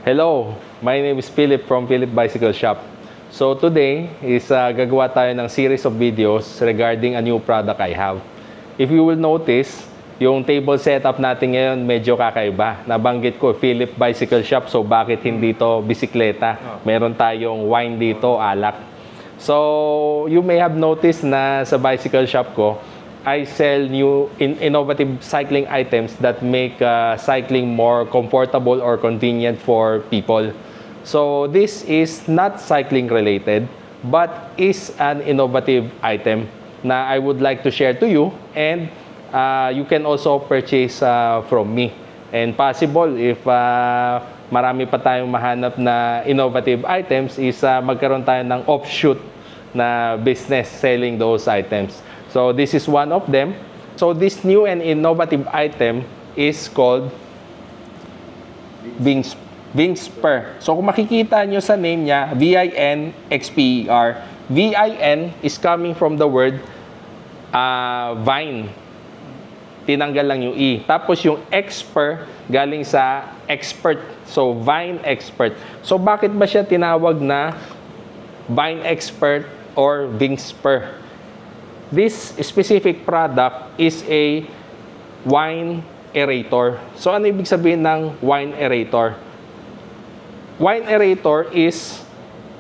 Hello, my name is Philip from Philip Bicycle Shop. So today is gagawa tayo ng series of videos regarding a new product I have. If you will notice, yung table setup natin ngayon medyo kakaiba. Nabanggit ko, Philip Bicycle Shop, so bakit hindi to bisikleta? Meron tayong wine dito, alak. So you may have noticed na sa bicycle shop ko, I sell new innovative cycling items that make cycling more comfortable or convenient for people. So this is not cycling related, but is an innovative item na I would like to share to you, and you can also purchase from me. And possible if marami pa tayong mahanap na innovative items is magkaroon tayo ng offshoot na business selling those items. So this is one of them. So this new and innovative item is called Vinxper. So kung makikita nyo sa name niya, V-I-N-X-P-E-R. V-I-N is coming from the word vine. Tinanggal lang yung E. Tapos yung Xper galing sa expert. So vine expert. So bakit ba siya tinawag na vine expert or Vinxper? This specific product is a wine aerator. So ano ibig sabihin ng wine aerator? Wine aerator is,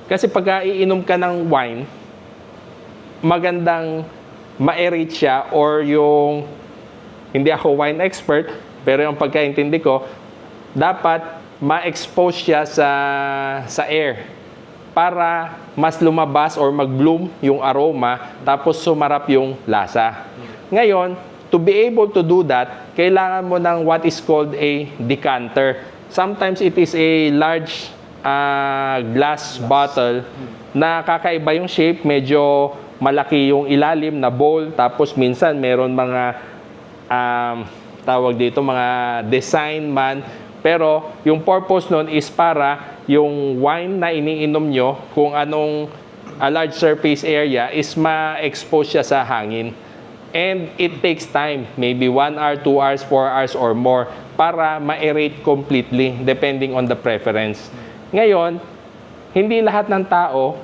kasi pag iinom ka ng wine, magandang ma-aerate siya, or yung, hindi ako wine expert, pero yung pagkaintindi ko, dapat ma-expose siya sa air para mas lumabas or mag-bloom yung aroma, tapos sumarap yung lasa. Ngayon, to be able to do that, kailangan mo ng what is called a decanter. Sometimes it is a large glass bottle na kakaiba yung shape, medyo malaki yung ilalim na bowl, tapos minsan meron mga tawag dito, mga design man. Pero yung purpose nun is para yung wine na iniinom nyo, kung anong large surface area, is ma-expose siya sa hangin. And it takes time, maybe 1 hour, 2 hours, 4 hours or more, para ma-aerate completely depending on the preference. Ngayon, hindi lahat ng tao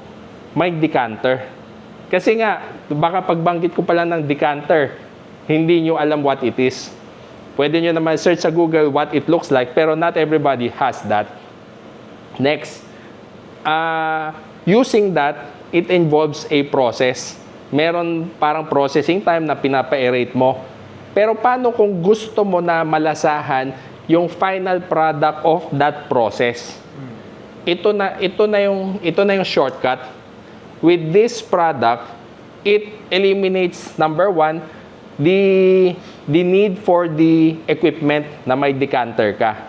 may decanter. Kasi nga, baka pagbanggit ko pala ng decanter, hindi nyo alam what it is. Pwede nyo naman search sa Google what it looks like, pero not everybody has that. Next, using that, it involves a process. Meron parang processing time na pinapa-aerate mo. Pero paano kung gusto mo na malasahan yung final product of that process? Ito na yung shortcut. With this product, it eliminates, number one, the need for the equipment na may decanter ka.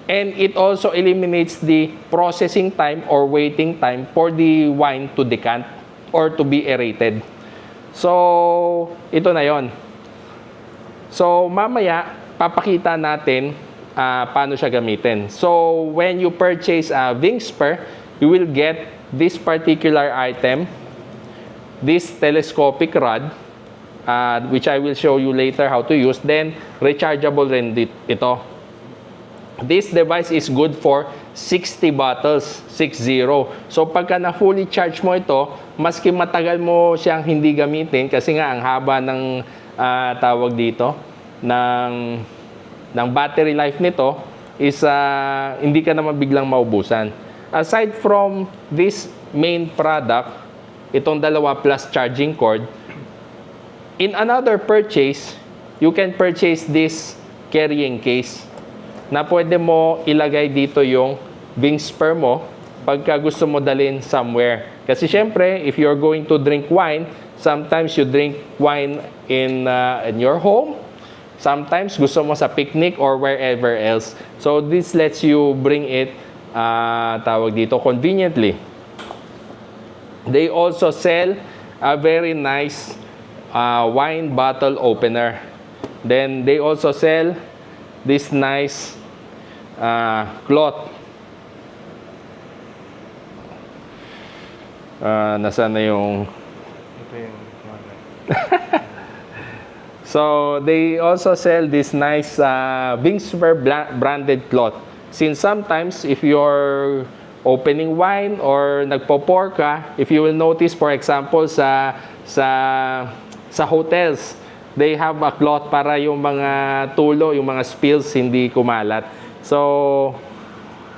And it also eliminates the processing time or waiting time for the wine to decant or to be aerated. So, ito na yon. So, mamaya, papakita natin paano siya gamitin. So, when you purchase a Vinxper, you will get this particular item, this telescopic rod, which I will show you later how to use. Then, rechargeable rin ito. This device is good for 60 bottles, 60. So, pagka na fully charge mo ito, maski matagal mo siyang hindi gamitin, kasi nga ang haba ng tawag dito, ng battery life nito, is hindi ka naman biglang maubusan. Aside from this main product, itong dalawa plus charging cord, in another purchase, you can purchase this carrying case na pwede mo ilagay dito yung Vinxper mo pagka gusto mo dalhin somewhere. Kasi syempre, if you're going to drink wine, sometimes you drink wine in your home. Sometimes gusto mo sa picnic or wherever else. So this lets you bring it, tawag dito, conveniently. They also sell a very nice wine bottle opener. Then they also sell this nice cloth. Nasaan na yung... Ito yung... So, they also sell this nice Vinxper branded cloth. Since sometimes if you're opening wine or nagpo-pour ka, if you will notice, for example, sa hotels, they have a cloth para yung mga tulo, yung mga spills hindi kumalat. So,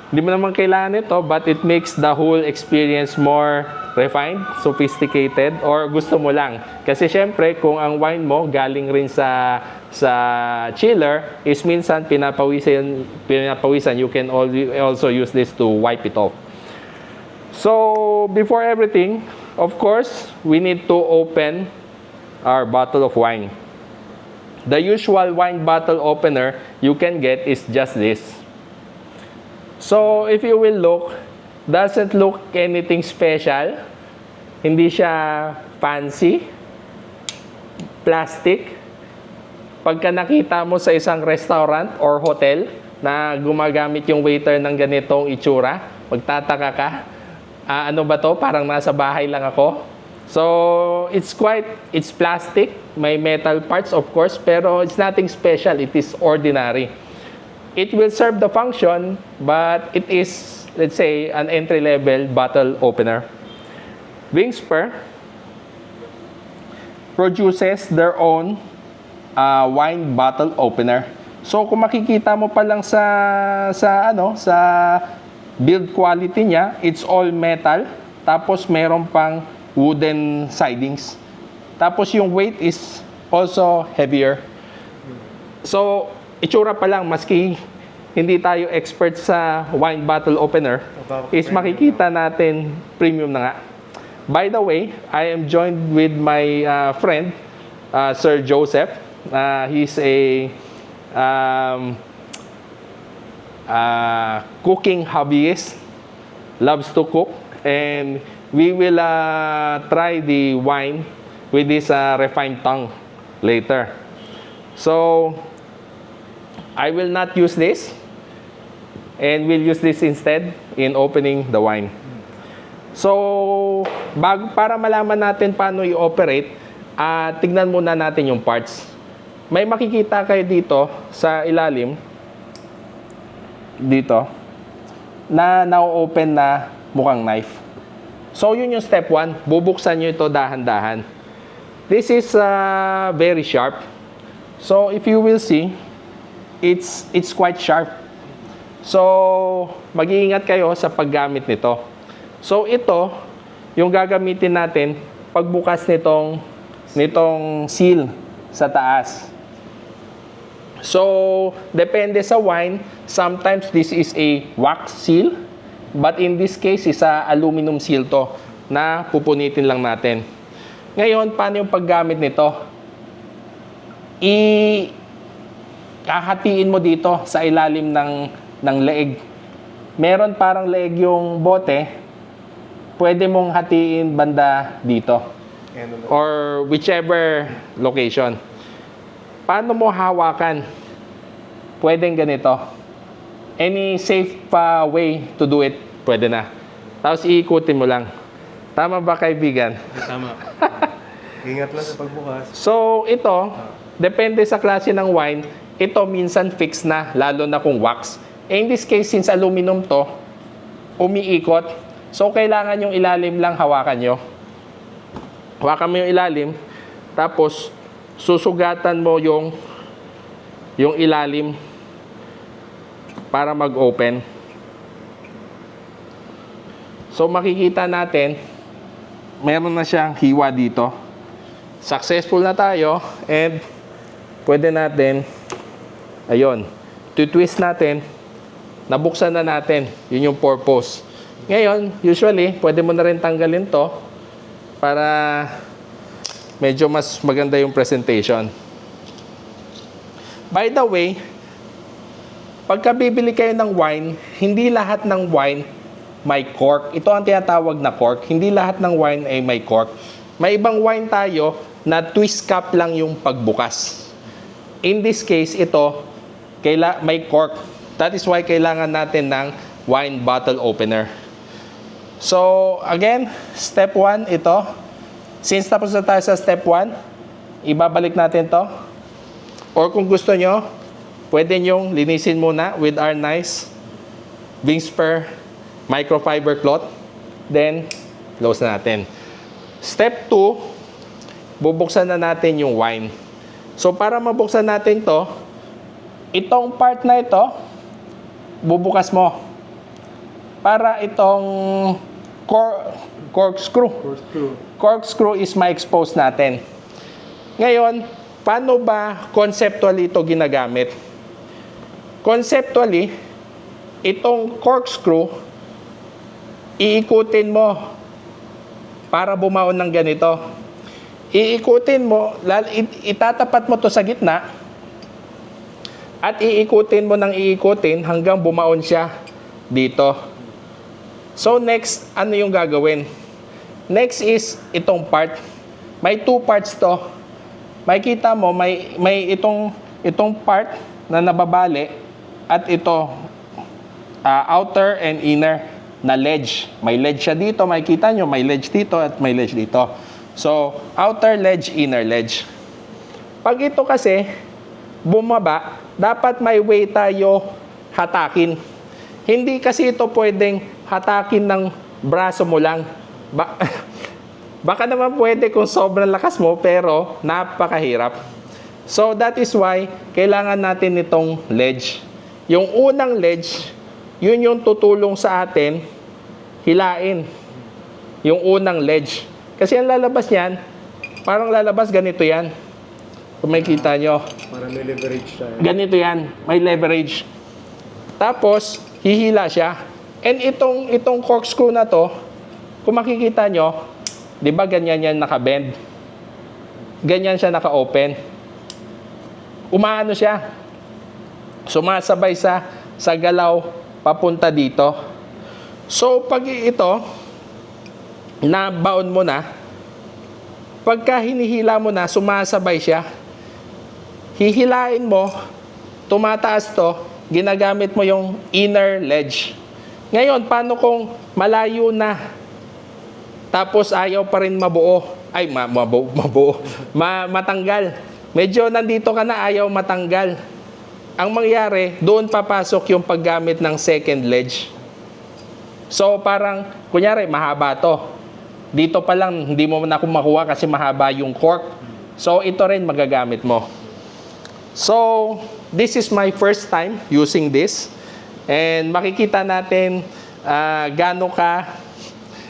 hindi mo naman kailangan ito, but it makes the whole experience more refined, sophisticated, or gusto mo lang. Kasi syempre, kung ang wine mo galing rin sa chiller, is minsan pinapawisan, you can also use this to wipe it off. So, before everything, of course, we need to open our bottle of wine. The usual wine bottle opener you can get is just this. So, if you will look, doesn't look anything special. Hindi siya fancy. Plastic. Pagka nakita mo sa isang restaurant or hotel na gumagamit yung waiter ng ganitong itsura, magtataka ka, ano ba to? Parang nasa bahay lang ako. So, it's plastic. May metal parts, of course, pero it's nothing special. It is ordinary. It will serve the function, but it is, let's say, an entry-level bottle opener. Wingspur produces their own wine bottle opener. So, kung makikita mo pa lang sa build quality niya, it's all metal. Tapos, meron pang wooden sidings. Tapos, yung weight is also heavier. So, itsura pa lang, maski hindi tayo expert sa wine bottle opener, is makikita natin premium na nga. By the way, I am joined with my friend, Sir Joseph. He's a cooking hobbyist, loves to cook, and we will try the wine with this refined tongue later. So, I will not use this, and we'll use this instead in opening the wine. So, para malaman natin paano i-operate, tignan muna natin yung parts. May makikita kayo dito sa ilalim, dito, na na-open na mukhang knife. So, yun yung step 1. Bubuksan nyo ito dahan-dahan. This is very sharp. So, if you will see, it's quite sharp. So, mag-iingat kayo sa paggamit nito. So, ito, yung gagamitin natin pagbukas nitong seal sa taas. So, depende sa wine, sometimes this is a wax seal, but in this case, is a aluminum seal to na pupunitin lang natin. Ngayon, paano yung paggamit nito? Hahatiin mo dito sa ilalim ng leeg. Meron parang leeg yung bote, pwede mong hatiin banda dito. Or whichever location. Paano mo hawakan? Pwedeng ganito. Any safe way to do it, pwede na. Tapos iikutin mo lang. Tama ba, kaibigan? Tama. Ingat lang sa pagbukas. So, ito, depende sa klase ng wine, ito minsan fixed na, lalo na kung wax. In this case, since aluminum to, umiikot. So, kailangan yung ilalim lang hawakan nyo. Hawakan mo yung ilalim, tapos susugatan mo yung ilalim para mag-open. So, makikita natin, meron na siyang hiwa dito. Successful na tayo, and pwede natin, ayun, twist natin, nabuksan na natin. Yun yung purpose. Ngayon, usually, pwede mo na rin tanggalin to para medyo mas maganda yung presentation. By the way, pagka bibili kayo ng wine, hindi lahat ng wine may cork. Ito ang tinatawag na cork. Hindi lahat ng wine ay may cork. May ibang wine tayo na twist cap lang yung pagbukas. In this case, ito, may cork. That is why kailangan natin ng wine bottle opener. So, again, step 1, ito. Since tapos na tayo sa step 1, ibabalik natin to. Or kung gusto nyo, pwede nyong linisin muna with our nice wing spur, microfiber cloth. Then, close na natin. Step 2, bubuksan na natin yung wine. So, para mabuksan natin to, itong part na ito, bubukas mo. Para itong corkscrew. Corkscrew is ma-expose natin. Ngayon, paano ba conceptually ito ginagamit? Conceptually, itong corkscrew, iikutin mo para bumaon ng ganito. Iikutin mo, itatapat mo to sa gitna, at iikutin mo ng iikutin hanggang bumaon siya dito. So next, ano yung gagawin? Next is itong part. May 2 parts to. Makikita mo, may itong part na nababali at ito, outer and inner na ledge. May ledge siya dito, makikita nyo, may ledge dito at may ledge dito. So, outer ledge, inner ledge. Pag ito kasi, bumaba, dapat may way tayo hatakin. Hindi kasi ito pwedeng hatakin ng braso mo lang. Baka naman pwede kung sobrang lakas mo, pero napakahirap. So, that is why, kailangan natin itong ledge. Yung unang ledge, yun yung tutulong sa atin, hilain. Yung unang ledge. Kasi ang lalabas niyan, parang lalabas ganito yan. Kung makikita nyo. Para may leverage siya. Ganito yan, may leverage. Tapos, hihila siya. And itong corkscrew na to, kung makikita nyo, di ba ganyan yan naka-bend? Ganyan siya naka-open. Umaano siya. Sumasabay sa galaw papunta dito. So, pag ito, nabaon mo na, pagka hinihila mo na, sumasabay siya. Hihilain mo, tumataas to, ginagamit mo yung inner ledge. Ngayon, paano kung malayo na, tapos ayaw pa rin mabuo? Ay, matanggal. Medyo nandito ka na, ayaw matanggal. Ang mangyari, doon papasok yung paggamit ng second ledge. So, parang, kunyari, mahaba to. Dito pa lang, hindi mo na makuha kasi mahaba yung cork. So, ito rin magagamit mo. So, this is my first time using this. And makikita natin gaano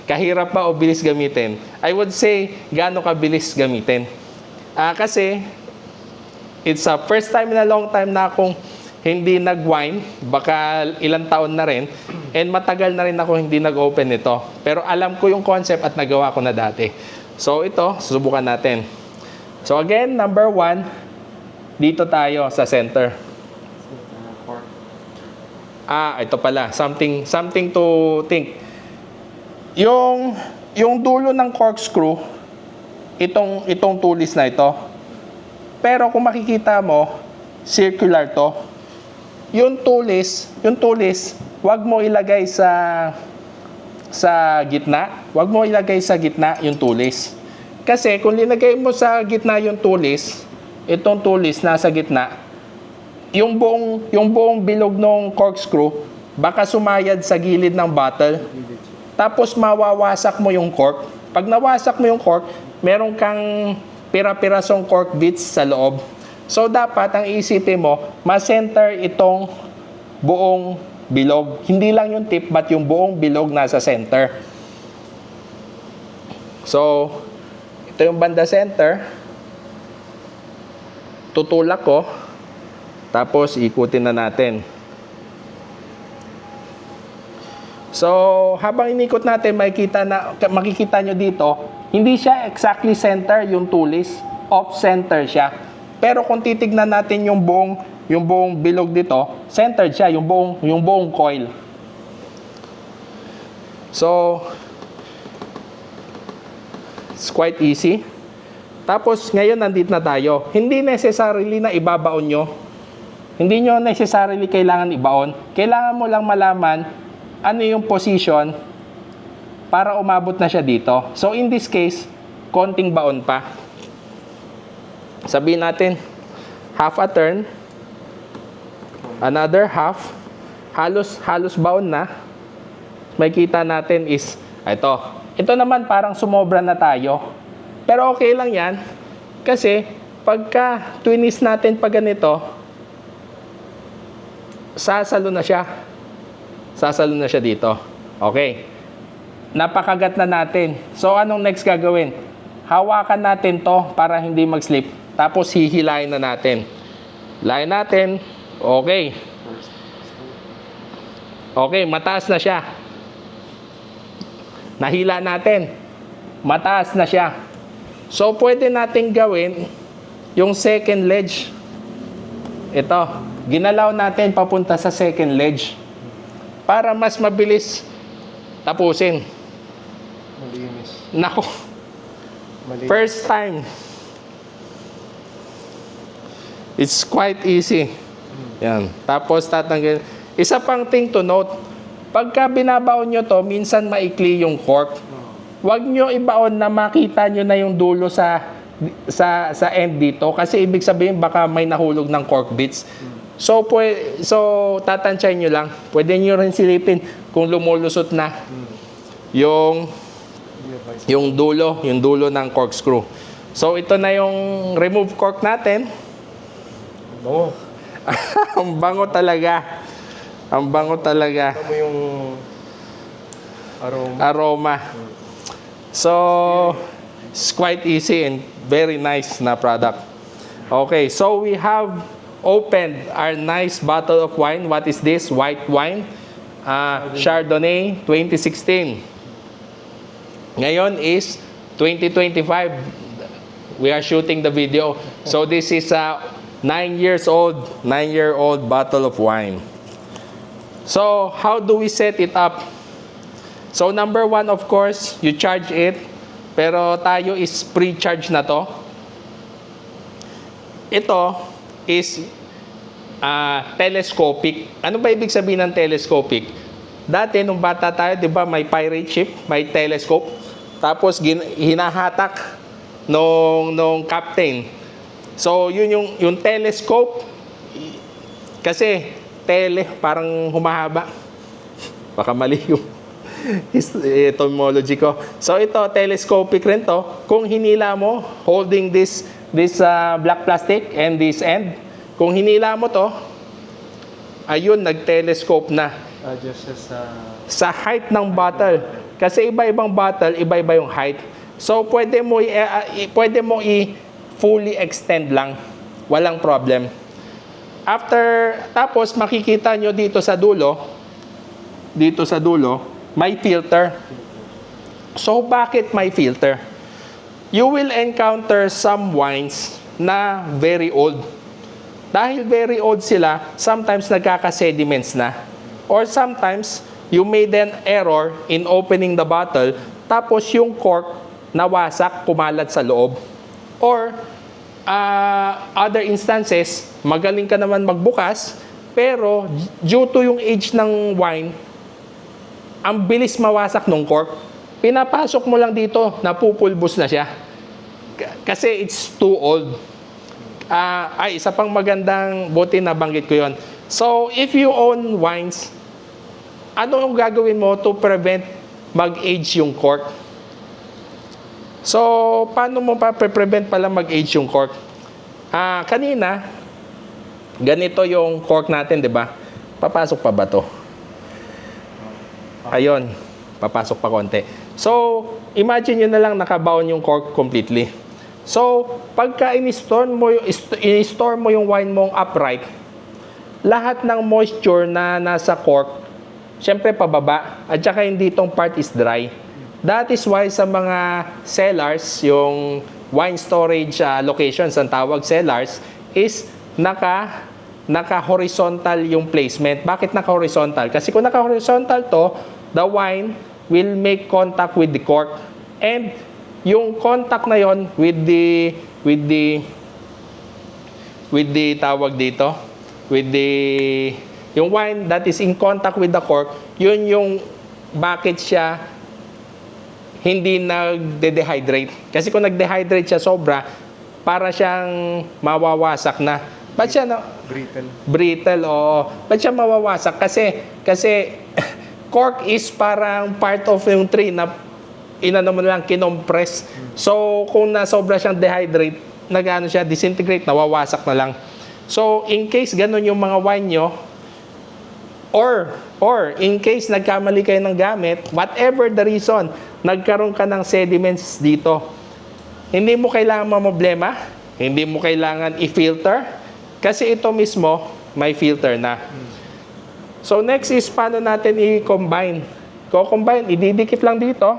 kahirap ba o bilis gamitin. I would say, gaano kabilis gamitin. Kasi, it's a first time in a long time na akong hindi nag-wine. Baka ilang taon na rin. And matagal na rin ako hindi nag-open nito. Pero alam ko yung concept at nagawa ko na dati. So, ito, susubukan natin. So, again, number 1, dito tayo sa center. Ito pala. Something to think. Yung dulo ng corkscrew, itong tulis na ito. Pero kung makikita mo, circular to. Yung tulis, wag mo ilagay sa gitna. Wag mo ilagay sa gitna yung tulis. Kasi kung linagay mo sa gitna yung tulis, itong tulis nasa gitna, yung buong bilog ng corkscrew, baka sumayad sa gilid ng bottle. Tapos mawawasak mo yung cork. Pag nawasak mo yung cork, meron kang pira-pirasong cork bits sa loob. So dapat ang isipin mo, ma-center itong buong bilog. Hindi lang yung tip, but yung buong bilog nasa center. So, ito yung banda center. Tutulak ko. Tapos, ikutin na natin. So, habang inikot natin, makikita nyo dito, hindi siya exactly center yung tulis. Off-center siya. Pero kung titignan natin yung buong bilog dito, centered siya, yung buong coil. So, it's quite easy. Tapos, ngayon nandito na tayo. Hindi necessarily na ibabaon nyo. Hindi nyo necessarily kailangan ibaon. Kailangan mo lang malaman ano yung position para umabot na siya dito. So, in this case, konting baon pa. Sabihin natin, half a turn, another half halos baon na. Makikita natin is ito. Ito naman parang sumobra na tayo. Pero okay lang yan. Kasi pagka twinis natin pag ganito, sasalo na siya. Sasalo na siya dito. Okay. Napakagat na natin. So anong next gagawin? Hawakan natin to para hindi mag-slip. Tapos hihilayin na natin. Hilayin natin. Okay. Okay, mataas na siya. Nahila natin. Mataas na siya. So, pwede natin gawin yung second ledge. Ito. Ginalaw natin papunta sa second ledge. Para mas mabilis tapusin. Malinis. Nako. Malinis. First time. It's quite easy. Yan. Tapos tatanggal. Isa pang thing to note, pagka binabaon nyo to, minsan maikli yung cork. Huwag nyo ibaon na makita nyo na yung dulo sa end dito. Kasi ibig sabihin baka may nahulog ng cork bits. So tatansyahin nyo lang. Pwede nyo rin silipin kung lumulusot na yung dulo ng corkscrew. So ito na yung remove cork natin. Oo. Ang bango talaga. Ang bango talaga. Ito mo yung aroma. Aroma. So, it's quite easy and very nice na product. Okay, so we have opened our nice bottle of wine. What is this? White wine. Chardonnay 2016. Ngayon is 2025. We are shooting the video. So this is a 9-year-old bottle of wine. So, how do we set it up? So, number one, of course, you charge it. Pero tayo is pre-charge na to. Ito is telescopic. Ano ba ibig sabihin ng telescopic? Dati, nung bata tayo, di ba, may pirate ship, may telescope. Tapos, hinahatak nung captain. So, yun yung telescope. Kasi, parang humahaba. Baka mali yung etymology ko. So ito, telescopic rin to. Kung hinila mo, holding this black plastic and this end, kung hinila mo to, ayun, nag-telescope na. Just Sa height ng bottle. Kasi iba-ibang bottle, iba-iba yung height. So pwede mo fully extend lang. Walang problem. Tapos makikita nyo dito sa dulo, may filter. So, bakit may filter? You will encounter some wines na very old. Dahil very old sila, sometimes nagkaka-sediments na. Or sometimes, you made an error in opening the bottle, tapos yung cork nawasak, kumalat sa loob. Or, other instances, magaling ka naman magbukas, pero due to yung age ng wine, ang bilis mawasak ng cork. Pinapasok mo lang dito, napupulbos na siya. Kasi it's too old. Isa pang magandang buti na banggit ko yon. So, if you own wines, ano yung gagawin mo to prevent mag-age yung cork? So, paano mo pa prevent pala mag-age yung cork? Kanina, ganito yung cork natin, di ba? Papasok pa ba to? Ayun, papasok pa konti. So, imagine nyo na lang nakabaon yung cork completely. So, pagka in-store mo yung wine mong upright, lahat ng moisture na nasa cork, syempre pababa, at saka hindi itong part is dry. That is why sa mga cellars, yung wine storage locations, ang tawag cellars, is naka-horizontal yung placement. Bakit naka-horizontal? Kasi kung naka-horizontal to, the wine will make contact with the cork. And yung contact na yon with the yung wine that is in contact with the cork, yun yung bakit siya hindi nagde-dehydrate. Kasi kung nagde-dehydrate siya sobra, para siyang mawawasak na. Ba't siya na... Brittle. Brittle, oo. Ba't siya mawawasak? Kasi cork is parang part of yung tree na inano mo lang, kinompress. So, kung nasobra siyang dehydrate, nagano siya, disintegrate, nawawasak na lang. So, in case ganun yung mga wine nyo, or in case nagkamali kayo ng gamit, whatever the reason, nagkaroon ka ng sediments dito, hindi mo kailangan mamblema, hindi mo kailangan i-filter, kasi ito mismo, may filter na. So, next is, paano natin i-combine? Combine, ididikit lang dito.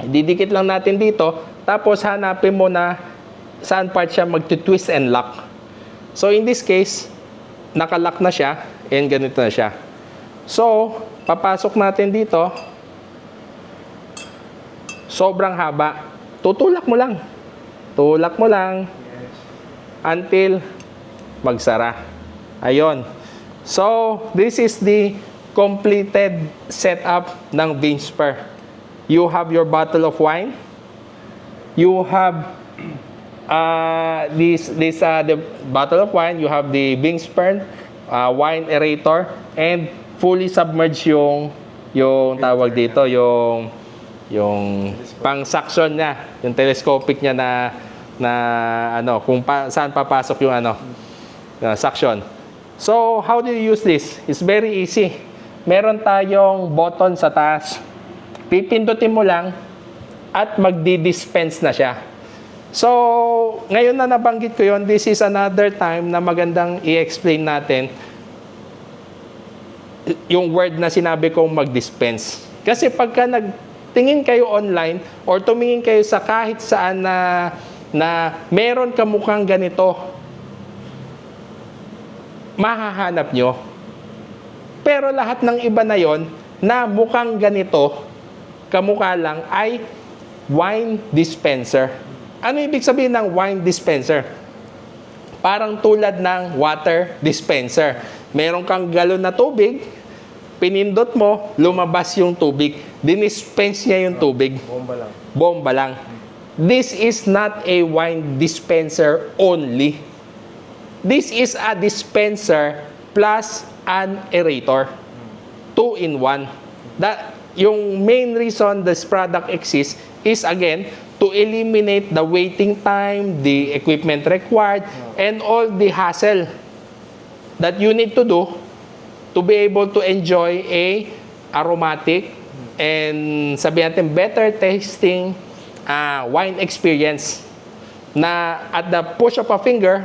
Ididikit lang natin dito. Tapos, hanapin mo na saan part siya mag-twist and lock. So, in this case, nakalock na siya. And ganito na siya. So, papasok natin dito. Sobrang haba. Tutulak mo lang. Tulak mo lang. Yes. Until magsara. Ayon. So, this is the completed setup ng Vinsper. You have your bottle of wine. You have the bottle of wine. You have the Vinsper wine aerator, and fully submerged yung tawag dito, yung pang-suction niya, yung telescopic niya na ano, kung saan papasok yung suction. So, how do you use this? It's very easy. Meron tayong button sa taas. Pipindutin mo lang at magdi-dispense na siya. So, ngayon na nabanggit ko yon, this is another time na magandang i-explain natin yung word na sinabi kong mag-dispense. Kasi pagka nagtingin kayo online or tumingin kayo sa kahit saan na meron ka mukhang ganito, mahahanap nyo. Pero lahat ng iba na yon na mukhang ganito, kamukha lang, ay wine dispenser. Ano ibig sabihin ng wine dispenser? Parang tulad ng water dispenser. Meron kang galon na tubig, pinindot mo, lumabas yung tubig. Dinispense niya yung tubig. Bomba lang. Bomba lang. This is not a wine dispenser only. This is a dispenser plus an aerator. 2-in-1. Yung main reason this product exists is, again, to eliminate the waiting time, the equipment required, and all the hassle that you need to do to be able to enjoy a aromatic and sabihin natin better tasting wine experience na at the push of a finger,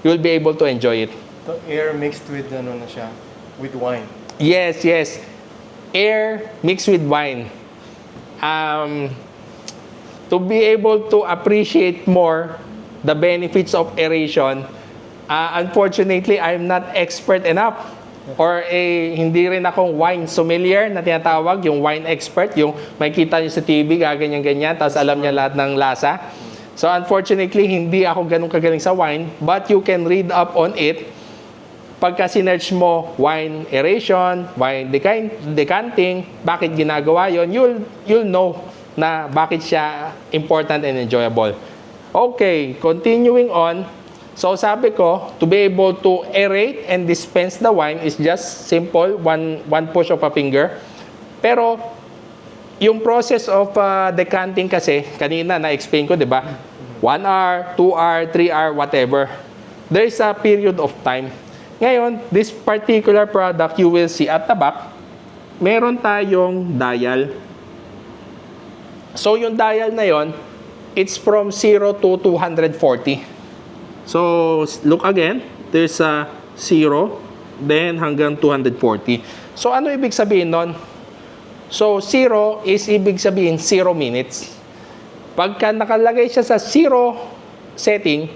you'll be able to enjoy it. So, air mixed with ano na siya, with wine. Yes, yes. Air mixed with wine. To be able to appreciate more the benefits of aeration, unfortunately, I'm not expert enough. Or hindi rin akong wine sommelier na tinatawag, yung wine expert, yung makikita niyo sa TV, gaganyan-ganyan, tapos alam niya lahat ng lasa. So unfortunately, hindi ako ganun kagaling sa wine, but you can read up on it. Pagka sinerch mo wine aeration, wine decanting, bakit ginagawa yon, you'll know na bakit siya important and enjoyable. Okay, continuing on. So sabi ko, to be able to aerate and dispense the wine is just simple, one push of a finger. Pero yung process of decanting kasi, kanina na-explain ko, di ba? 1 hour, 2 hour, 3 hour, whatever. There is a period of time. Ngayon, this particular product, you will see at the back, meron tayong dial. So, yung dial na yon, it's from 0 to 240. So, look again. There's a 0, then hanggang 240. So, ano ibig sabihin nun? So, 0 is ibig sabihin 0 minutes. Pagka nakalagay siya sa 0 setting,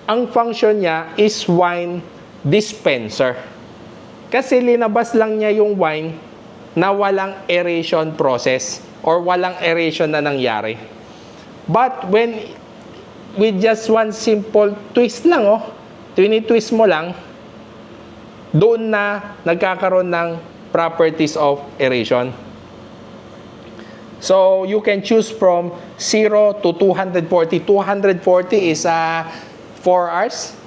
ang function niya is wine dispenser. Kasi linabas lang niya yung wine na walang aeration process or walang aeration na nangyari. But when with just one simple twist lang, twist mo lang, doon na nagkakaroon ng properties of aeration. So, you can choose from 0 to 240. 240 is 4 hours.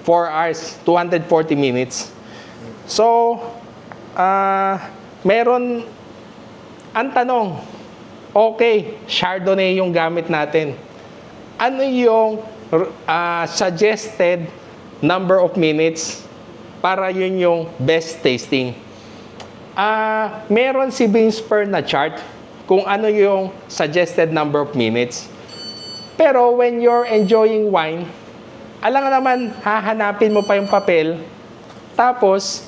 4 hours, 240 minutes. So, meron, ang tanong, okay, Chardonnay yung gamit natin. Ano yung suggested number of minutes para yun yung best tasting? Meron si Binsper na chart kung ano yung suggested number of minutes. Pero when you're enjoying wine, alam nga naman, hahanapin mo pa yung papel, tapos,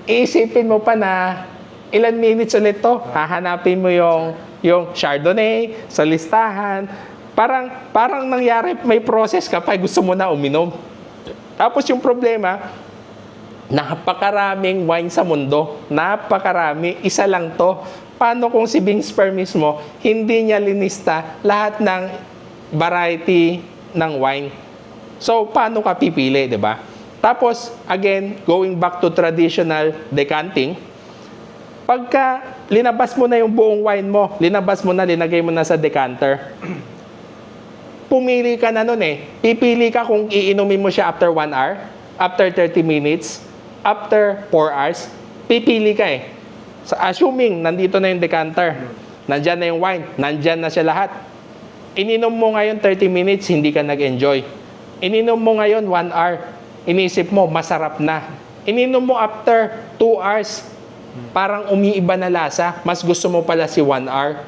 iisipin mo pa na ilan minutes ulit to. Hahanapin mo yung Chardonnay sa listahan. Parang nangyari, may process ka pa, gusto mo na uminom. Tapos yung problema, napakaraming wine sa mundo. Napakarami, isa lang to. Paano kung si Binsper mismo, hindi niya linista lahat ng variety ng wine? So, paano ka pipili, di ba? Tapos, again, going back to traditional decanting, pagka linabas mo na yung buong wine mo, linabas mo na, linagay mo na sa decanter, pumili ka na nun eh. Pipili ka kung iinumin mo siya after 1 hour, after 30 minutes, after 4 hours, pipili ka eh. So, assuming, nandito na yung decanter, nandyan na yung wine, nandyan na siya lahat. Ininom mo ngayon 30 minutes, hindi ka nag-enjoy. Ininom mo ngayon 1 hour, inisip mo, masarap na. Ininom mo after 2 hours, parang umiiba na lasa, mas gusto mo pala si 1 hour.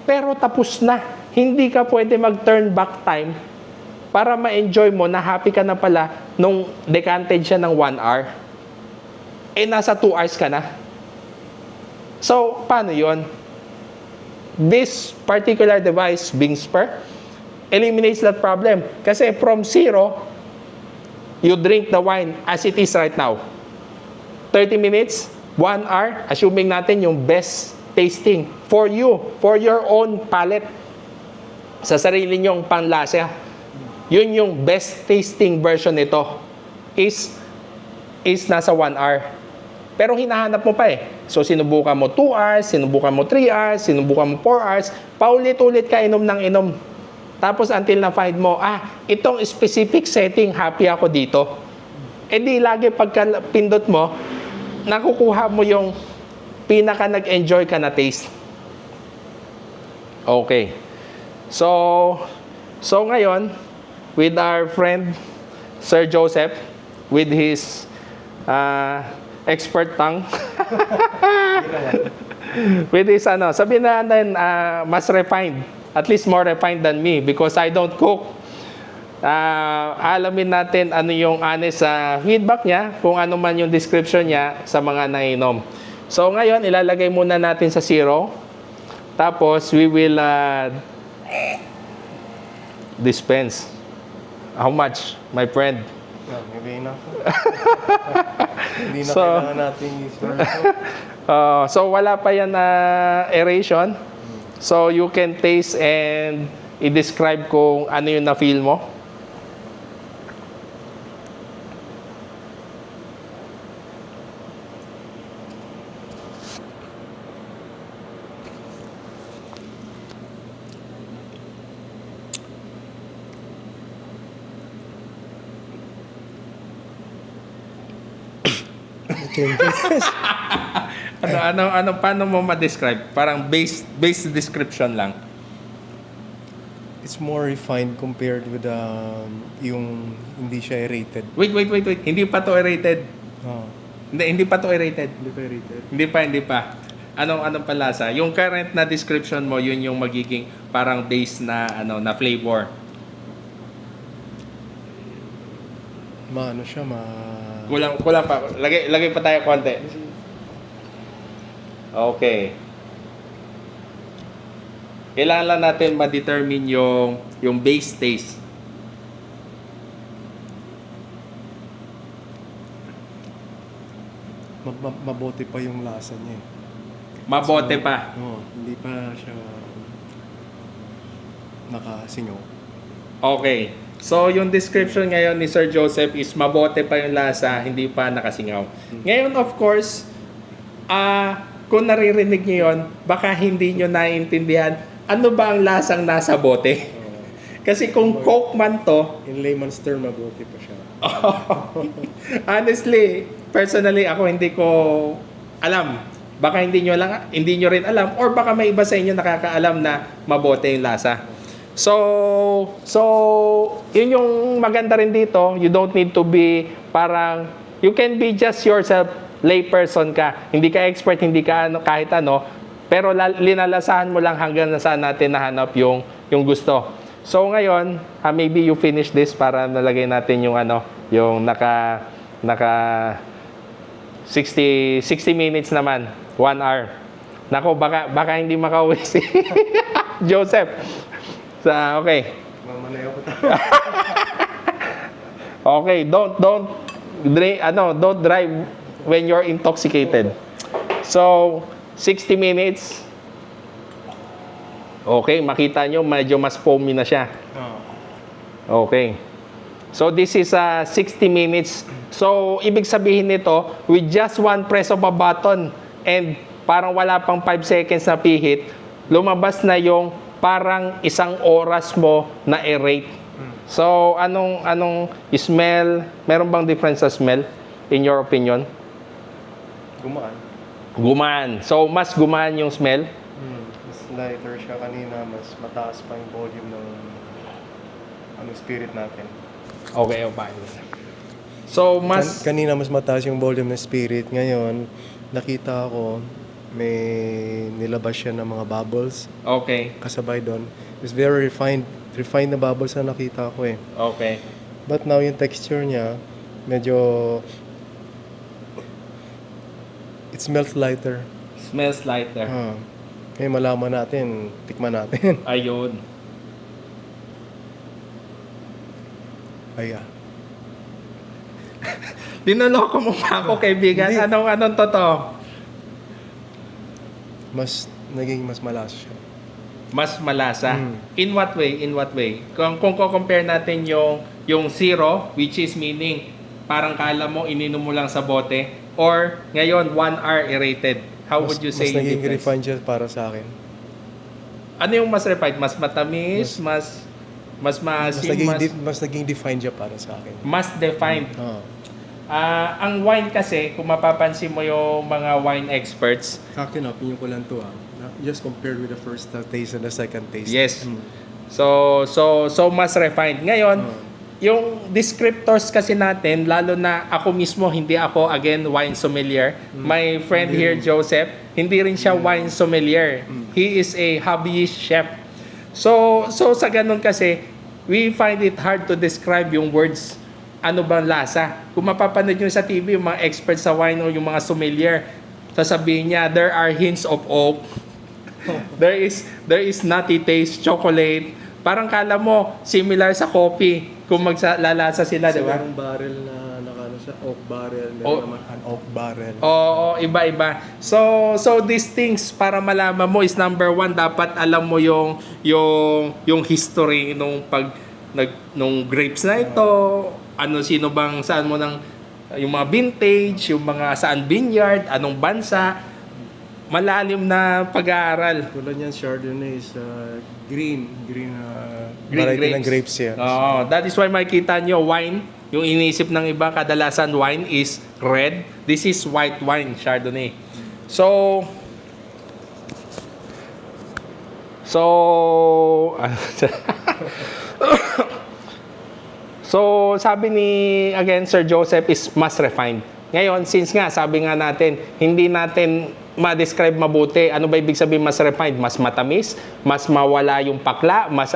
Pero tapos na. Hindi ka pwede mag-turn back time para ma-enjoy mo na happy ka na pala nung decanted siya ng 1 hour. Eh, nasa 2 hours ka na. So, paano yon? This particular device, Binsper, eliminates that problem. Kasi from 0, you drink the wine as it is right now. 30 minutes, 1 hour, assuming natin yung best tasting for you, for your own palate. Sa sarili nyong panlasa. Yun yung best tasting version nito. Is nasa 1 hour. Pero hinahanap mo pa eh. So, sinubukan mo 2 hours, sinubukan mo 3 hours, sinubukan mo 4 hours, paulit-ulit ka inom ng inom. Tapos until na-find mo, itong specific setting, happy ako dito. Eh di, lagi pagka pindot mo, nakukuha mo yung pinaka nag-enjoy ka na taste. Okay. So ngayon, with our friend, Sir Joseph, with his expert tongue, with his sabihin natin, mas refined, at least more refined than me because I don't cook. Alamin natin ano yung honest feedback niya, kung ano man yung description niya sa mga nainom. So ngayon, ilalagay muna natin sa 0. Tapos we will dispense. How much, my friend? Hindi na. Hindi na So, kailangan natin i-store. so wala pa yan na aeration. So you can taste and i-describe kung ano yung na-feel mo. Paano mo ma-describe? Parang base description lang. It's more refined compared with yung hindi siya aerated. Wait. Hindi pa to aerated. Oh. Hindi pa to aerated. Hindi pa aerated. Hindi pa. Anong palasa? Yung current na description mo, yun yung magiging parang base na na flavor. Maano siya, Kulang pa. Lagay pa tayo konti. Okay. Kailangan lang natin ma-determine yung base taste. Mabote pa yung lasa niya eh. Mabote pa. Hindi pa siya nakasingaw. Okay. So, yung description ngayon ni Sir Joseph is mabote pa yung lasa, hindi pa nakasingaw. Ngayon, of course, kung naririnig nyo yun, baka hindi nyo naiintindihan ano ba ang lasang nasa bote. Kasi kung Coke man to, In layman's term, mabuti pa siya. honestly, personally ako hindi ko alam. Baka hindi nyo rin alam or baka may iba sa inyo nakakaalam na mabote yung lasa. So yun yung maganda rin dito. You don't need to be parang you can be just yourself, layperson ka. Hindi ka expert, hindi ka kahit ano, pero linalasahan mo lang hanggang saan natin nahanap yung gusto. So ngayon, maybe you finish this para nalagay natin yung yung naka 60 minutes naman, 1 hour. Nako, baka hindi makauwi si Joseph. Okay. Mamanayaw ko tayo. Okay, don't drink, don't drive when you're intoxicated. So, 60 minutes. Okay, makita nyo, medyo mas foamy na siya. Okay. So, this is 60 minutes. So, ibig sabihin nito, with just one press of a button and parang wala pang 5 seconds na pihit, lumabas na yung parang 1 oras mo na i-rate. So, anong smell? Meron bang difference sa smell, in your opinion? Gumaan. Gumaan. So, mas gumaan yung smell? Mas lighter siya kanina. Mas mataas pa yung volume ng spirit natin. Okay, okay. So, mas... Kanina mas mataas yung volume ng spirit. Ngayon, nakita ko may nilabas siya ng mga bubbles. Okay. Kasabay doon. It's very refined na bubbles na nakita ko eh. Okay. But now yung texture niya, medyo... It smells lighter. Smells lighter. Kaya malaman natin, tikman natin. Ayun. Ayan. Dinaloko mo pa ako, kaibigan. Hindi. Anong totoo? Naging mas malasa siya. Mas malasa. In what way? In what way? Kung compare natin yung zero, which is meaning parang kala mo ininom mo lang sa bote, or ngayon 1 hour i-rated. How would you say mas yung naging difference? refined siya para sa akin. Ano yung mas refined? Mas matamis? Mas maasim? Mas naging defined siya para sa akin. Mas defined. Ah. Ang wine kasi, kung mapapansin mo yung mga wine experts, Akin, opinion ko lang to just compared with the first taste and the second taste. yes. So mas refined. Ngayon, yung descriptors kasi natin, lalo na ako mismo, hindi ako, again, wine sommelier. My friend here, Joseph, hindi rin siya wine sommelier. He is a hobbyist chef. So sa ganun kasi, we find it hard to describe yung words, ano bang lasa. Kung mapapanood nyo sa TV, yung mga experts sa wine o yung mga sommelier, sasabihin niya, there are hints of oak. There is nutty taste, chocolate. Parang kala mo, similar sa coffee. Kung maglalasa sila, di ba? Yung barrel na nakano sa oak barrel, Oh. naman an oak barrel. Oo, iba-iba. So these things, para malaman mo is number 1, dapat alam mo yung history nung nung grapes na ito, sino bang, saan mo yung mga vintage, yung mga saan vineyard, anong bansa, malalim na pag-aaral. Tulad yan, Chardonnay is green Green variety grapes. ng grapes yan. Oo, that is why makikita nyo wine, yung iniisip ng iba, kadalasan wine is red. This is white wine, Chardonnay. So So, sabi ni, again, Sir Joseph is mas refined. Ngayon, since nga, sabi nga natin, hindi natin ma-describe mabuti. Ano ba ibig sabihin mas refined? Mas matamis? Mas mawala yung pakla? Mas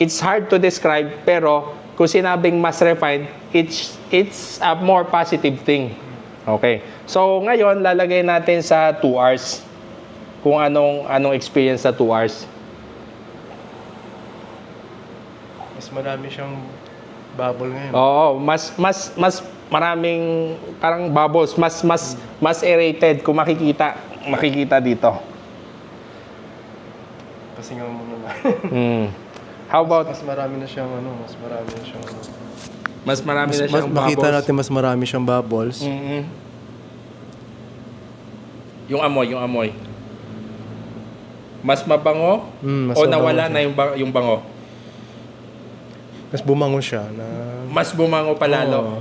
It's hard to describe, pero kung sinabing mas refined, it's a more positive thing. Okay. So, ngayon, lalagay natin sa 2 hours. Kung anong experience sa 2 hours. Mas marami siyang bubble ngayon. Oo, mas maraming parang bubbles, mas aerated kung makikita dito. Kasi nga muna na. How about Mas marami na siyang mas marami na siyang mas marami na siyang makita bubbles? natin mas marami siyang bubbles. Yung amoy. Mas mabango Mas o mabango nawala siya. na yung bango? Mas bumango siya na... Mas bumango pa lalo. Oo.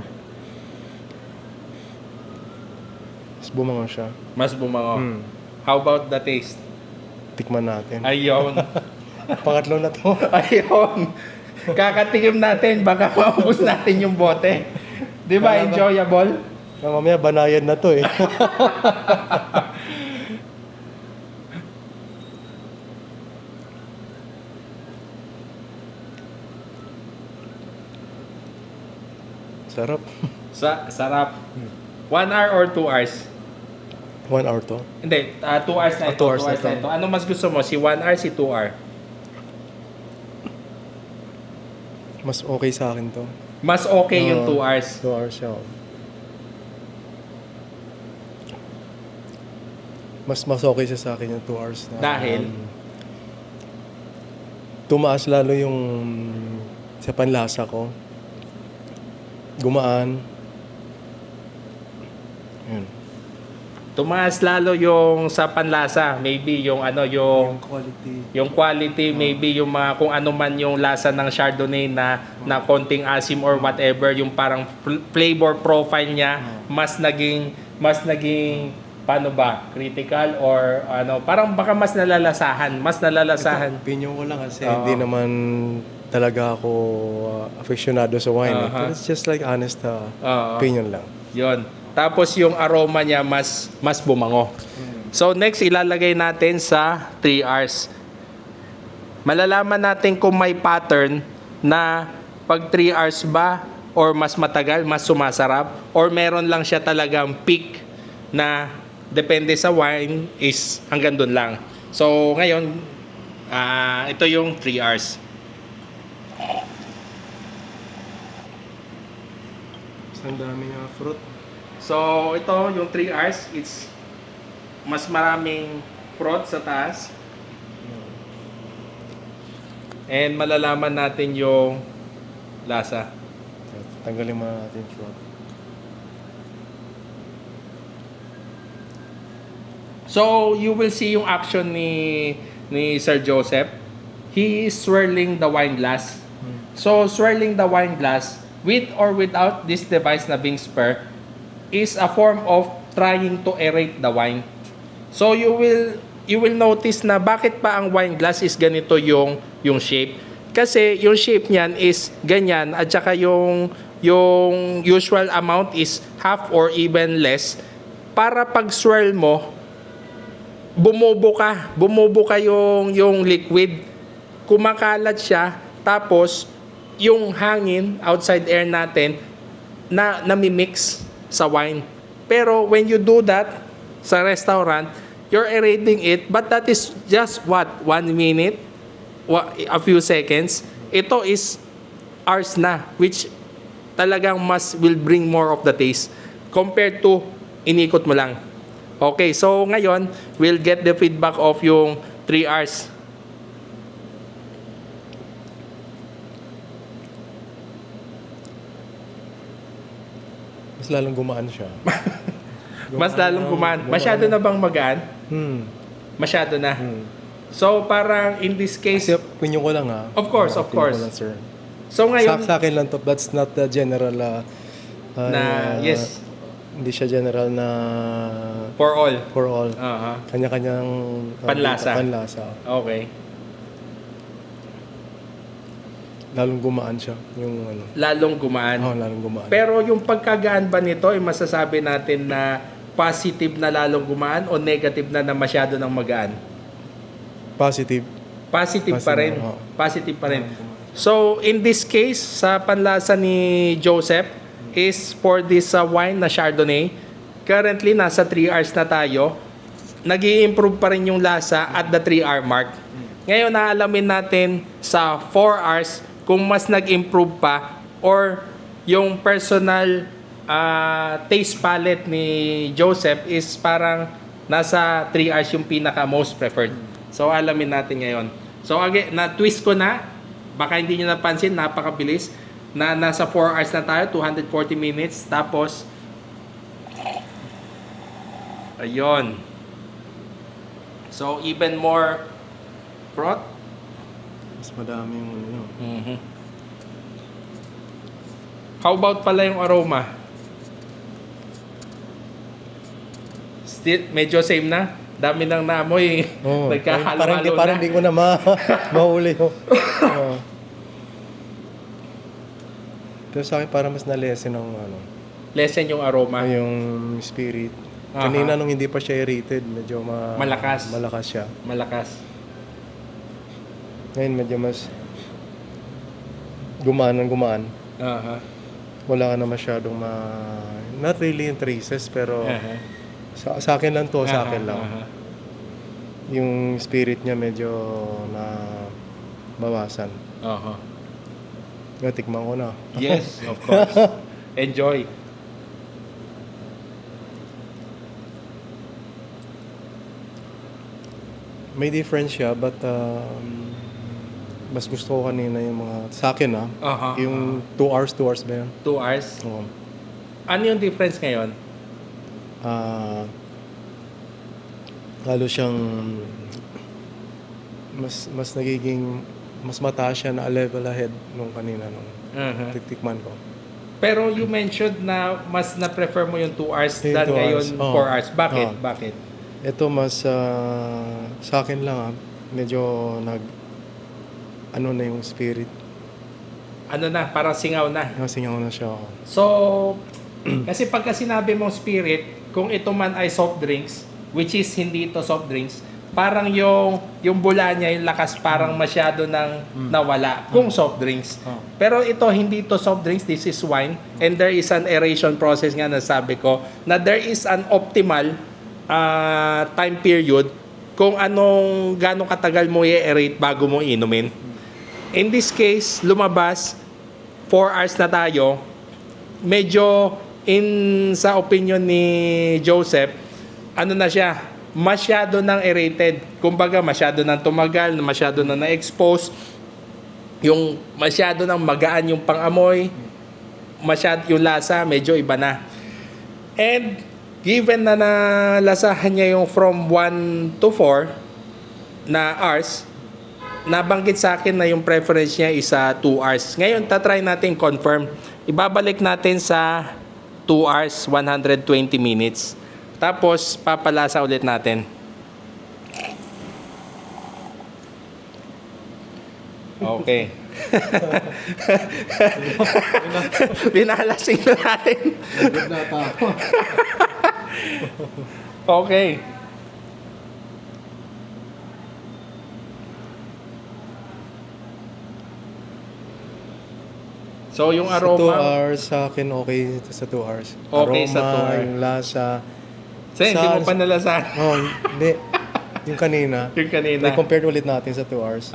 Mas bumango siya. Mas bumango. Hmm. How about the taste? Tikman natin. Ayun. Pangatlo na to. Ayun. Kakatikim natin, baka maubos natin yung bote. Di ba, enjoyable? Mamaya banayan na to eh. Sarap. Sarap. 1 hour or 2 hours? 1 hour to. Hindi, 2 hours na ito. 2 hours 2 hours na na ito. ito. Ano mas gusto mo? Si 1 hour, si 2 hour? Mas okay sa akin to. Mas okay yung 2 Oo. hours. 2 hours siya. Mas okay siya sa akin yung 2 hours na. Dahil? Tumaas lalo yung sa panlasa ko. Gumaan. Yun. Tumaas lalo yung sa panlasa. Maybe yung ano, yung quality, maybe yung mga kung ano man yung lasa ng Chardonnay na konting asim or whatever, yung parang flavor profile niya mas naging paano ba, critical or ano, parang baka mas nalalasahan. Opinion ko lang kasi Oo. hindi naman talaga ako aficionado sa wine. Uh-huh. But it's just like honest Oo. opinion lang. Yon. Tapos yung aroma niya mas bumango. So next ilalagay natin sa 3 hours. Malalaman natin kung may pattern na pag 3 hours ba or mas matagal, mas sumasarap or meron lang siya talagang peak na depende sa wine is hanggang doon lang. So ngayon ito yung 3 hours. Ang dami nga fruit. So, ito, yung 3 hours, it's mas maraming fruit sa taas. And malalaman natin yung lasa. Tanggalin mo natin yung fruit. So, you will see yung action ni Sir Joseph. He is swirling the wine glass. So, swirling the wine glass with or without this device na Bing Spur is a form of trying to aerate the wine. So you will notice na bakit pa ang wine glass is ganito yung shape. Kasi yung shape niyan is ganyan at saka yung usual amount is half or even less para pag swirl mo bumubo ka yung liquid, kumakalat siya, tapos yung hangin, outside air natin na namimix sa wine. Pero when you do that sa restaurant, you're aerating it, but that is just what? 1 minute? A few seconds? Ito is hours na, which talagang will bring more of the taste compared to inikot mo lang. Okay, so ngayon, we'll get the feedback of yung 3 hours. Mas lalong gumaan siya. Mas lalong gumaan. Masyado na bang magaan? Masyado na. So parang in this case, Kasi opinion ko lang ha. Of course, of Opinion course. ko lang, sir. so ngayon Sa akin lang to, that's not the general yes, hindi siya general na for all. for all. Aha. Kanya-kanyang Panlasa. panlasa. Okay. Lalong gumaan siya. Yung ano. Lalong gumaan. Lalong gumaan. Pero yung pagkagaan ba nito ay masasabi natin na positive na lalong gumaan o negative na masyado ng magaan? Positive. Positive pa rin. oo. Positive pa rin. So, in this case, sa panlasa ni Joseph is for this wine na Chardonnay. Currently, nasa 3 hours na tayo. Nag-i-improve pa rin yung lasa at the 3-hour mark. Ngayon, naalamin natin sa 4 hours kung mas nag-improve pa or yung personal taste palette ni Joseph is parang nasa 3 hours yung pinaka most preferred. So, alamin natin ngayon. So, again, na-twist ko na. Baka hindi nyo napansin, napakabilis. Na nasa 4 hours na tayo, 240 minutes. Tapos, ayun. So, even more fruit. Mas madami yung ano. How about pala yung aroma? Still, medyo same na. Dami nang naamoy. Oo, Nagkahalo-halo parang na. hindi ko na mahuli yung... Oo. Pero sa akin parang mas na-lessen ng Lessen yung aroma. yung spirit. Aha. Kanina nung hindi pa siya aerated, medyo Malakas. malakas siya. Malakas. Ngayon medyo mas gumaan. Aha. Wala ka na masyadong not really in traces, pero Aha. sa akin lang to, sa akin lang. Aha. Yung spirit niya medyo na bawasan. Aha. Nga, tikman ko na. Yes, of course. Enjoy. May difference siya, but mas gusto ko kanina yung mga, sa akin Aha. yung 2 hours ba yan? 2 hours. Oo. Ano yung difference ngayon? Lalo siyang mas nagiging mas mataas siya na a level ahead nung kanina nung Aha. titikman ko. Pero you mentioned na mas na-prefer mo yung 2 hours Yung than 2 ngayon hours. 4 Oo. hours. Bakit? Oo. Bakit? Ito mas sa akin lang medyo ano na yung spirit. Ano na, parang singaw na. Nasingaw na siya. So, kasi pagka sinabi mong spirit, kung ito man ay soft drinks, which is hindi ito soft drinks, parang yung bula niya, yung lakas, parang masyado nang nawala kung soft drinks. Oh. Pero ito, hindi ito soft drinks, this is wine. And there is an aeration process nga na sabi ko, na there is an optimal time period kung gano'ng katagal mo i-aerate bago mo inumin. In this case, lumabas, 4 hours na tayo. Medyo, sa opinion ni Joseph, ano na siya, masyado nang aerated. Kumbaga, masyado nang tumagal, masyado nang na-expose, yung masyado nang magaan yung pang-amoy, masyado yung lasa, medyo iba na. And, given na nalasahan niya yung from 1 to 4 na hours, nabanggit sa akin na yung preference niya is 2 hours. Ngayon, tatry natin confirm. Ibabalik natin sa 2 hours, 120 minutes. Tapos, papalasa ulit natin. Okay. Binalasing na natin. Okay. So, yung Sa 2 aroma, hours, sa akin okay sa 2 hours. Okay Aroma, sa 2 hours. yung lasa. hindi mo pa nalasahan. Oh, hindi. Yung kanina. Yung kanina. I-compare ulit natin sa 2 hours.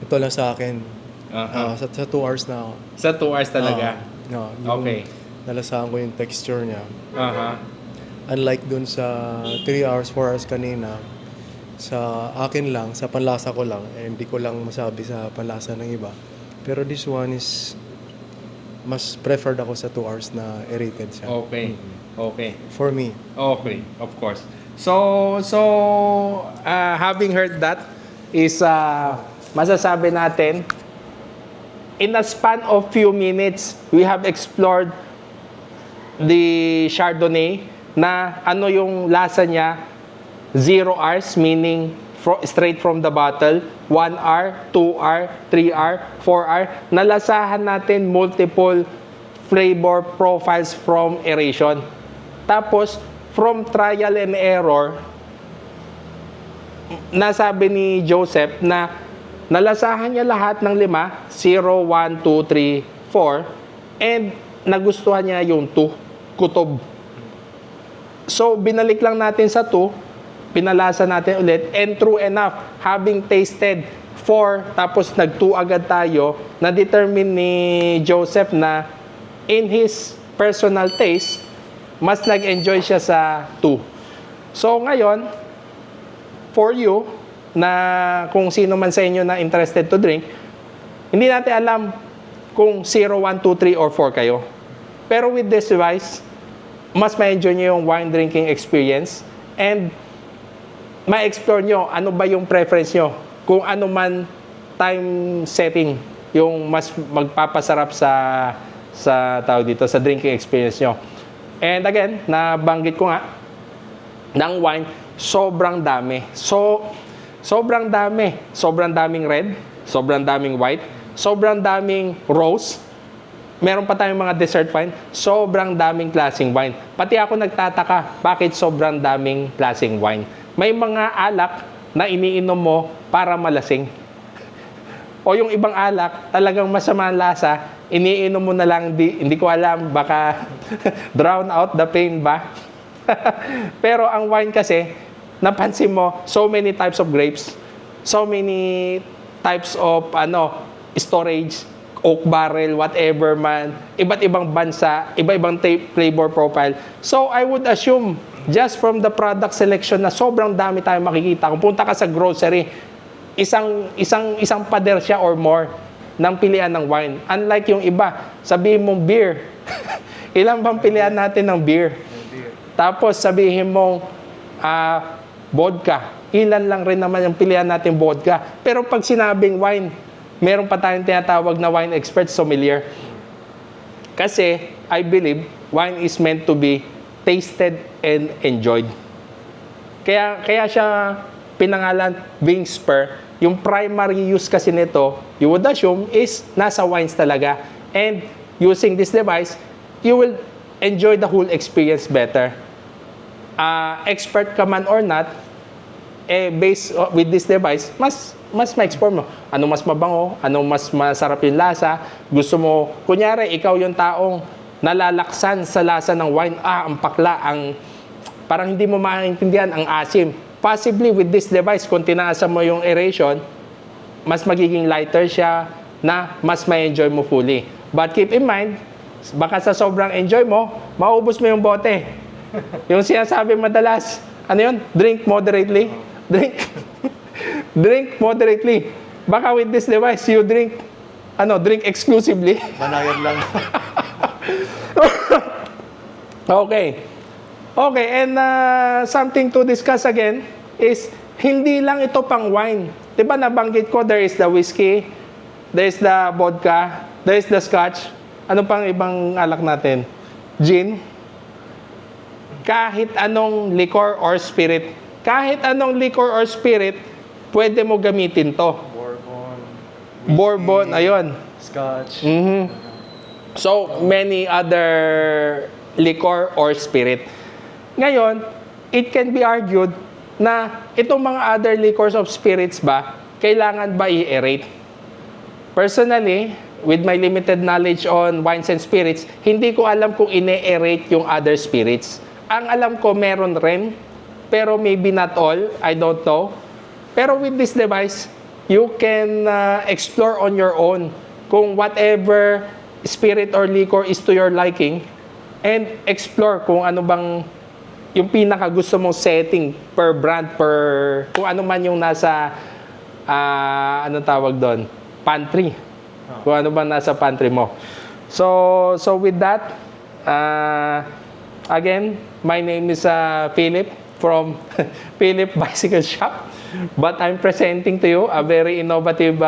Ito lang sa akin. Sa 2 hours na ako. Sa 2 hours talaga. No, yung Okay. Nalasahan ko yung texture niya. Aha. Unlike dun sa 3 hours, 4 hours kanina, sa akin lang, sa panlasa ko lang, hindi ko lang masabi sa panlasa ng iba. Pero this one is, mas preferred ako sa 2 hours na aerated siya. Okay. Okay. For me. Okay, of course. So having heard that is masasabi natin in a span of few minutes we have explored the Chardonnay na ano yung lasa niya 0 hours meaning straight from the bottle, 1 hour, 2 hour, 3 hour, 4 hour. Nalasahan natin multiple flavor profiles from aeration. Tapos, from trial and error, nasabi ni Joseph na nalasahan niya lahat ng 5, 0, 1, 2, 3, 4, and nagustuhan niya yung 2, kutob. So, binalik lang natin sa 2, pinalasa natin ulit, and true enough, having tasted 4, tapos nag-2 agad tayo, na-determine ni Joseph na in his personal taste, mas nag-enjoy siya sa 2. So ngayon, for you, na kung sino man sa inyo na interested to drink, hindi natin alam kung 0, 1, 2, 3, or 4 kayo. Pero with this device, mas ma-enjoy nyo yung wine drinking experience and ma-explore nyo ano ba yung preference nyo. Kung ano man time setting yung mas magpapasarap sa tawag dito, sa drinking experience nyo. And again, nabanggit ko nga, ng wine, sobrang dami. Sobrang dami. Sobrang daming red, sobrang daming white, sobrang daming rose. Meron pa tayong mga dessert wine, sobrang daming klaseng wine. Pati ako nagtataka, bakit sobrang daming klaseng wine? May mga alak na iniinom mo para malasing. O yung ibang alak, talagang masama ang lasa, iniinom mo na lang, hindi ko alam, baka drown out the pain ba? Pero ang wine kasi, napansin mo, so many types of grapes, so many types of storage, oak barrel, whatever man, iba't ibang bansa, iba-ibang flavor profile. So I would assume, just from the product selection na sobrang dami tayong makikita. Kung punta ka sa grocery, isang pader siya or more ng pilihan ng wine. Unlike yung iba, sabihin mong beer. Ilan bang pilihan natin ng beer? Tapos sabihin mong vodka. Ilan lang rin naman yung pilihan natin vodka. Pero pag sinabing wine, meron pa tayong tinatawag na wine expert, sommelier. Kasi, I believe, wine is meant to be tasted and enjoyed. Kaya siya pinangalan Wing Spur. Yung primary use kasi nito, you would assume, is nasa wines talaga. And using this device, you will enjoy the whole experience better. Expert ka man or not, based with this device, mas ma-explore mo. Ano mas mabango, ano mas masarap yung lasa. Gusto mo, kunyari, ikaw yung taong nalalaksan sa lasa ng wine. Ang pakla, parang hindi mo maintindihan, ang asim. Possibly with this device, kung tinaasan mo yung aeration, mas magiging lighter siya na mas ma-enjoy mo fully. But keep in mind, baka sa sobrang enjoy mo, maubos mo yung bote. Yung sinasabi madalas, ano yun? Drink moderately. Drink moderately. Baka with this device, you drink exclusively. Banayad lang. Okay, and something to discuss again is, hindi lang ito pang wine. Diba nabanggit ko, there is the whiskey, there is the vodka, there is the scotch. Ano pang ibang alak natin? Gin. Kahit anong liquor or spirit. Kahit anong liquor or spirit, pwede mo gamitin to. Bourbon, ayun. Scotch. So, many other liquor or spirit. Ngayon, it can be argued na itong mga other liquors of spirits ba, kailangan ba i-aerate? Personally, with my limited knowledge on wines and spirits, hindi ko alam kung ine-aerate yung other spirits. Ang alam ko, meron rin, pero maybe not all, I don't know. Pero with this device, you can explore on your own kung whatever spirit or liquor is to your liking, and explore kung ano bang yung pinaka gusto mong setting per brand, kung ano man yung nasa ano tawag doon, pantry. Kung ano ba nasa pantry mo. So with that, again, my name is Philip from Philip Bicycle Shop. But I'm presenting to you a very innovative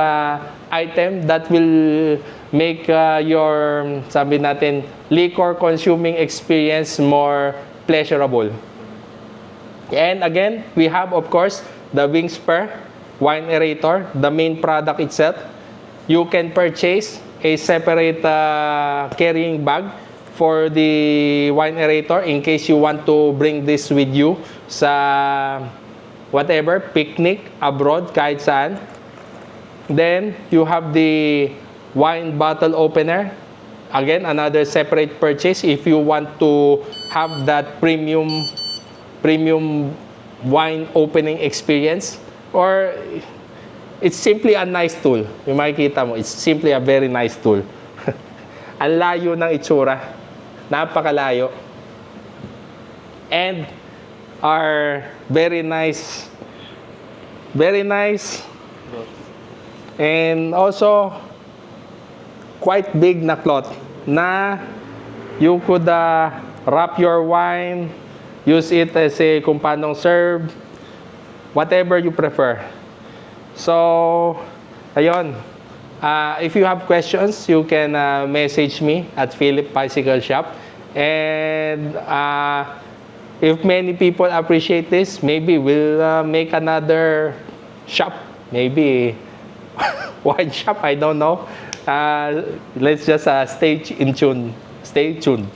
item that will make your, sabi natin, liquor consuming experience more pleasurable. And again, we have, of course, the Wing Spur wine aerator, the main product itself. You can purchase a separate carrying bag for the wine aerator in case you want to bring this with you sa whatever, picnic, abroad, kahit saan. Then, you have the wine bottle opener. Again, another separate purchase if you want to have that premium wine opening experience. Or, it's simply a nice tool. Yung makikita mo, it's simply a very nice tool. Ang layo ng itsura. Napakalayo. And, are very nice and also quite big na cloth na you could wrap your wine, use it as a kung paanong serve, whatever you prefer. So ayun, If you have questions, you can message me at Philip Bicycle Shop. And if many people appreciate this, maybe we'll make another shop. Maybe wine shop, I don't know. Let's just stay in tune. Stay tuned.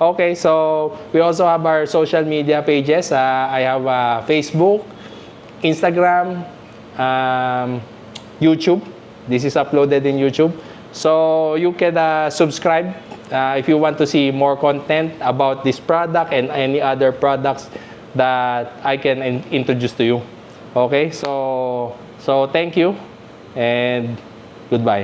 Okay, so we also have our social media pages. I have Facebook, Instagram, YouTube. This is uploaded in YouTube. So you can subscribe if you want to see more content about this product and any other products that I can introduce to you. Okay, so thank you and goodbye.